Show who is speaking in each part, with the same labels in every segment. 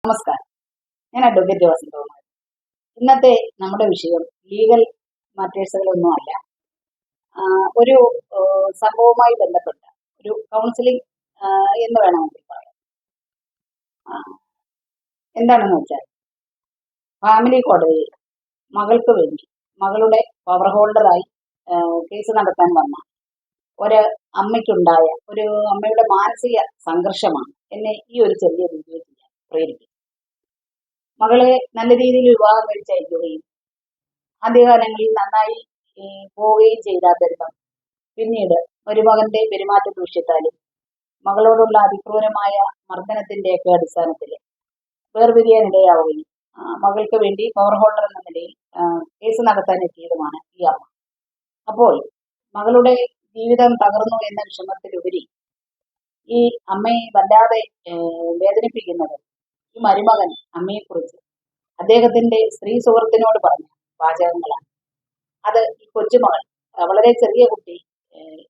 Speaker 1: നമസ്കാരം. ഞാൻ അഡ്വക്കേറ്റ് വസന്തകുമാരി. ഇന്നത്തെ നമ്മുടെ വിഷയം ലീഗൽ മാറ്റേഴ്സുകളൊന്നും അല്ല. ഒരു സംഭവവുമായി ബന്ധപ്പെട്ട ഒരു കൗൺസിലിംഗ് എന്ന് വേണമെങ്കിൽ പറയാം. എന്താണെന്ന് വെച്ചാൽ, ഫാമിലി കോടതിയിൽ മകൾക്ക് വേണ്ടി മകളുടെ പവർ ഹോൾഡറായി കേസ് നടത്താൻ വന്ന ഒരു അമ്മയ്ക്കുണ്ടായ ഒരു അമ്മയുടെ മാനസിക സംഘർഷമാണ് എന്നെ ഈ ഒരു ചെറിയ വീഡിയോ ചെയ്യാൻ പ്രേരിപ്പിക്കുന്നത്. മകളെ നല്ല രീതിയിൽ വിവാഹം കഴിച്ചയക്കുകയും ആദ്യകാലങ്ങളിൽ നന്നായി പോവുകയും ചെയ്ത ബന്ധം പിന്നീട് മരുമകന്റെ പെരുമാറ്റ ദൂഷ്യത്താലും മകളോടുള്ള അതിക്രൂരമായ മർദ്ദനത്തിന്റെയൊക്കെ അടിസ്ഥാനത്തിൽ വേർപിരിയാനിടയാവുകയും മകൾക്ക് വേണ്ടി പവർ ഹോൾഡർ എന്ന നിലയിൽ കേസ് നടത്താൻ എത്തിയതുമാണ് ഈ അമ്മ. അപ്പോൾ മകളുടെ ജീവിതം തകർന്നു എന്ന വിഷമത്തിലുപരി ഈ അമ്മയെ വല്ലാതെ വേദനിപ്പിക്കുന്നത് ഈ മരുമകൻ അമ്മയെക്കുറിച്ച് അദ്ദേഹത്തിന്റെ സ്ത്രീ സുഹൃത്തിനോട് പറഞ്ഞ വാചകങ്ങളാണ്. അത് ഈ കൊച്ചുമകൾ, വളരെ ചെറിയ കുട്ടി,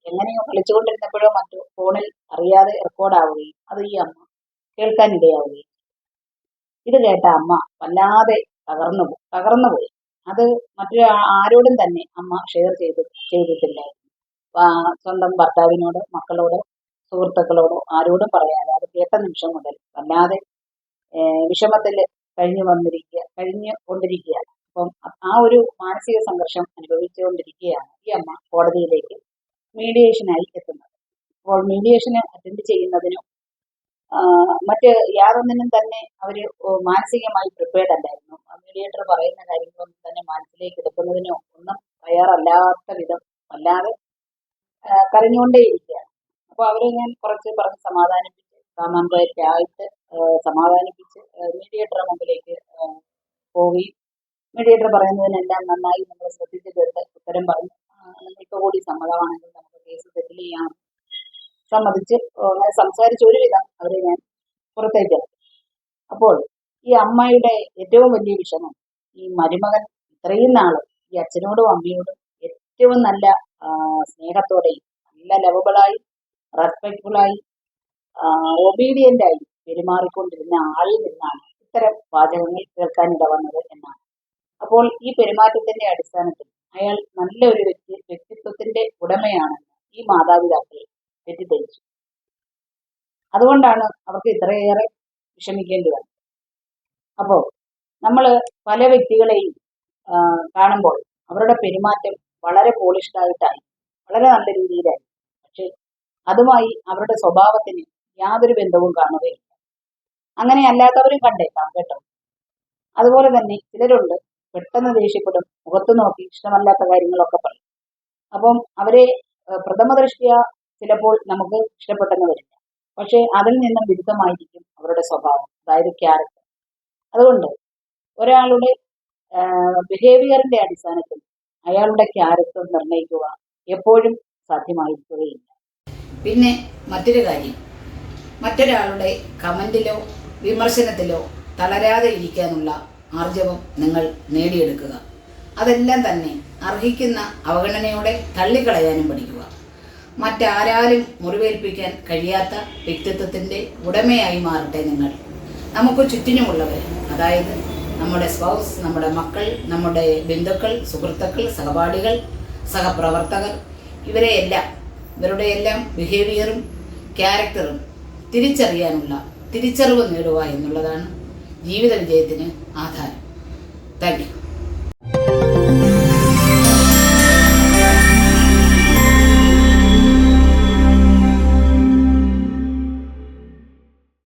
Speaker 1: എങ്ങനെയോ കളിച്ചുകൊണ്ടിരുന്നപ്പോഴോ മറ്റോ ഫോണിൽ അറിയാതെ റെക്കോർഡാവുകയും അത് ഈ അമ്മ കേൾക്കാനിടയാവുകയും ഇത് കേട്ട അമ്മ വല്ലാതെ തകർന്നുപോയി. അത് മറ്റൊരു ആരോടും തന്നെ അമ്മ ഷെയർ ചെയ്തിട്ടില്ലായിരുന്നു. സ്വന്തം ഭർത്താവിനോടോ മക്കളോടോ സുഹൃത്തുക്കളോടോ ആരോടും പറയാതെ അത് കേട്ട നിമിഷം മുതൽ വല്ലാതെ വിഷമത്തിൽ കഴിഞ്ഞുകൊണ്ടിരിക്കുകയാണ്. അപ്പം ആ ഒരു മാനസിക സംഘർഷം അനുഭവിച്ചുകൊണ്ടിരിക്കുകയാണ് ഈ അമ്മ കോടതിയിലേക്ക് മീഡിയേഷനായി എത്തുന്നത്. അപ്പോൾ മീഡിയേഷന് അറ്റൻഡ് ചെയ്യുന്നതിനോ മറ്റ് യാതൊന്നിനും തന്നെ അവര് മാനസികമായി പ്രിപ്പയർഡ് അല്ലായിരുന്നു. മീഡിയേറ്റർ പറയുന്ന കാര്യങ്ങളൊന്നും തന്നെ മനസ്സിലേക്ക് എടുക്കുന്നതിനോ ഒന്നും തയ്യാറല്ലാത്ത വിധം വല്ലാതെ കരഞ്ഞുകൊണ്ടേയിരിക്കുകയാണ്. അപ്പോൾ അവരെ ഞാൻ കുറച്ച് പറഞ്ഞ് സമാധാനിപ്പിച്ച് സമാധാനിപ്പിച്ച് മീഡിയേറ്ററുടെ മുമ്പിലേക്ക് പോവുകയും മീഡിയേറ്റർ പറയുന്നതിനെല്ലാം നന്നായി നമ്മൾ ശ്രദ്ധിച്ച് കേട്ട് ഉത്തരം പറഞ്ഞു. നിങ്ങൾക്ക് കൂടി സമ്മതമാണെങ്കിൽ നമുക്ക് കേസ് സെറ്റിൽ ചെയ്യാം സമ്മതിച്ച് അങ്ങനെ സംസാരിച്ച് ഒരുവിധം അവരെ ഞാൻ പുറത്തേക്ക്. അപ്പോൾ ഈ അമ്മയുടെ ഏറ്റവും വലിയ വിഷമം, ഈ മരുമകൻ ഇത്രയും നാള് ഈ അച്ഛനോടും അമ്മയോടും ഏറ്റവും നല്ല സ്നേഹത്തോടെയും നല്ല ലവബിളായി റെസ്പെക്ട്ഫുള്ളായി ഒബീഡിയന്റായി പെരുമാറിക്കൊണ്ടിരുന്ന ആളിൽ നിന്നാണ് ഇത്തരം വാചകങ്ങൾ കേൾക്കാനിട വന്നത് എന്നാണ്. അപ്പോൾ ഈ പെരുമാറ്റത്തിന്റെ അടിസ്ഥാനത്തിൽ അയാൾ നല്ല ഒരു വ്യക്തിത്വത്തിന്റെ ഉടമയാണെന്ന് ഈ മാതാപിതാക്കൾ തെറ്റിദ്ധരിച്ചു. അതുകൊണ്ടാണ് അവർക്ക് ഇത്രയേറെ വിഷമിക്കേണ്ടി വന്നത്. അപ്പോൾ നമ്മൾ പല വ്യക്തികളെയും കാണുമ്പോൾ അവരുടെ പെരുമാറ്റം വളരെ പോളിഷ്ഡായിട്ടായി, വളരെ നല്ല രീതിയിലായി, പക്ഷെ അതുമായി അവരുടെ സ്വഭാവത്തിന് യാതൊരു ബന്ധവും കാണുകയില്ല. അങ്ങനെ അല്ലാത്തവരും കണ്ടേക്കാം കേട്ടോ. അതുപോലെ തന്നെ ചിലരുണ്ട്, പെട്ടെന്ന് ദേഷ്യപ്പെടും, മുഖത്ത് നോക്കി ഇഷ്ടമല്ലാത്ത കാര്യങ്ങളൊക്കെ പറയും. അപ്പം അവരെ പ്രഥമ ദൃഷ്ട്യാ ചിലപ്പോൾ നമുക്ക് ഇഷ്ടപ്പെട്ടെന്ന് വരില്ല, പക്ഷെ അതിൽ നിന്നും വിരുദ്ധമായിരിക്കും അവരുടെ സ്വഭാവം, അതായത് ക്യാരക്ടർ. അതുകൊണ്ട് ഒരാളുടെ ബിഹേവിയറിന്റെ അടിസ്ഥാനത്തിൽ അയാളുടെ ക്യാരക്ടർ നിർണ്ണയിക്കുക എപ്പോഴും സാധ്യമായിരിക്കുകയില്ല. പിന്നെ മറ്റൊരു കാര്യം, മറ്റൊരാളുടെ കമന്റിലോ വിമർശനത്തിലോ തളരാതെ ഇരിക്കാനുള്ള ആർജവം നിങ്ങൾ നേടിയെടുക്കുക. അതെല്ലാം തന്നെ അർഹിക്കുന്ന അവഗണനയോടെ തള്ളിക്കളയാനും പഠിക്കുക. മറ്റാരാലും മുറിവേൽപ്പിക്കാൻ കഴിയാത്ത വ്യക്തിത്വത്തിൻ്റെ ഉടമയായി മാറട്ടെ നിങ്ങൾ. നമുക്ക് ചുറ്റിനുമുള്ളവർ, അതായത് നമ്മുടെ സ്പൗസ്, നമ്മുടെ മക്കൾ, നമ്മുടെ ബന്ധുക്കൾ, സുഹൃത്തുക്കൾ, സഹപാഠികൾ, സഹപ്രവർത്തകർ, ഇവരുടെ എല്ലാം ബിഹേവിയറും ക്യാരക്ടറും തിരിച്ചറിയാനുള്ള തിരിച്ചറിവ് നേടുക എന്നുള്ളതാണ് ജീവിത വിജയത്തിന് ആധാരം. Thank you.